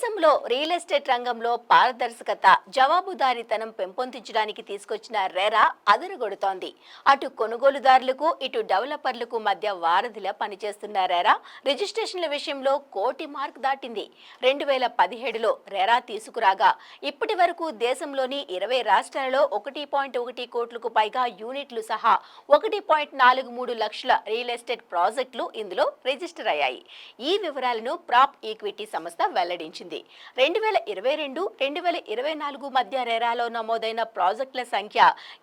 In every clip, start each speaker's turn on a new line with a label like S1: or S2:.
S1: దేశంలో real estate రంగంలో పారదర్శకత, జవాబుదారీతనం పెంపొందించడానికి తీసుకొచ్చిన రెరా అదరగొడుతోంది. అటు కొనుగోలుదారులకు, ఇటు డెవలపర్లకు మధ్య వారధిలా పనిచేస్తున్న రెరా రిజిస్ట్రేషన్ల విషయంలో కోటి మార్క్ దాటింది. 2017లో రెరా తీసుకురాగా ఇప్పటి వరకు దేశంలోని 20 రాష్ట్రాలలో 1.1 కోట్లకు పైగా యూనిట్లు సహా 1.43 లక్షల రియల్ ఎస్టేట్ ప్రాజెక్టులు ఇందులో రిజిస్టర్ అయ్యాయి. ఈ వివరాలను ప్రాప్ ఈక్విటీ సంస్థ వెల్లడించింది. 2022-2024 మధ్య రెరాలో నమోదైన ప్రాజెక్టుల సంఖ్య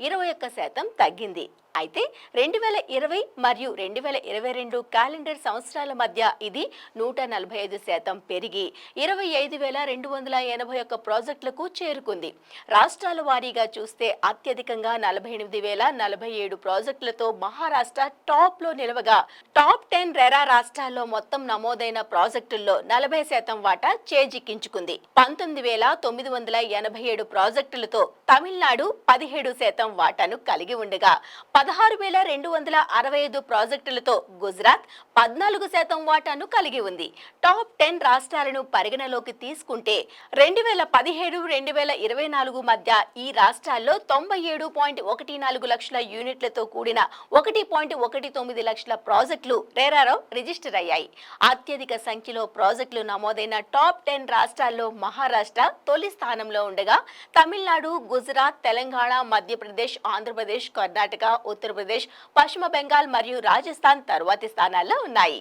S1: 21% తగ్గింది. అయితే 2020 మరియు 2022 క్యాలెండర్ సంవత్సరాల మధ్య ఇది 145% పెరిగి 25,281 ప్రాజెక్టులకు చేరుకుంది. రాష్ట్రాల వారీగా చూస్తే అత్యధికంగా 48,047 ప్రాజెక్టులతో మహారాష్ట్ర టాప్లో నిలవగా, టాప్ 10 రెరా రాష్ట్రాల్లో మొత్తం నమోదైన ప్రాజెక్టుల్లో 40% వాటా చేజిక్కించుకుంది. 19,987 ప్రాజెక్టులతో తమిళనాడు 17% వాటాను కలిగి ఉండగా, 16,265 ప్రాజెక్టులతో గుజరాత్ 14% వాటాను కలిగి ఉంది. టాప్ 10 రాష్ట్రాలను పరిగణలోకి తీసుకుంటే 2017-2024 మధ్య ఈ రాష్ట్రాల్లో 97.14 లక్షల యూనిట్లతో కూడిన 1.19 లక్షల ప్రాజెక్టులు రెరాలో రిజిస్టర్ అయ్యాయి. అత్యధిక సంఖ్యలో ప్రాజెక్టులు నమోదైన టాప్ 10 రాష్ట్రాల్లో మహారాష్ట్ర తొలి స్థానంలో ఉండగా, తమిళనాడు, గుజరాత్, తెలంగాణ, మధ్యప్రదేశ్, ఆంధ్రప్రదేశ్, కర్ణాటక, ఉత్తరప్రదేశ్, పశ్చిమ బెంగాల్ మరియు రాజస్థాన్ తరువాతి స్థానాల్లో ఉన్నాయి.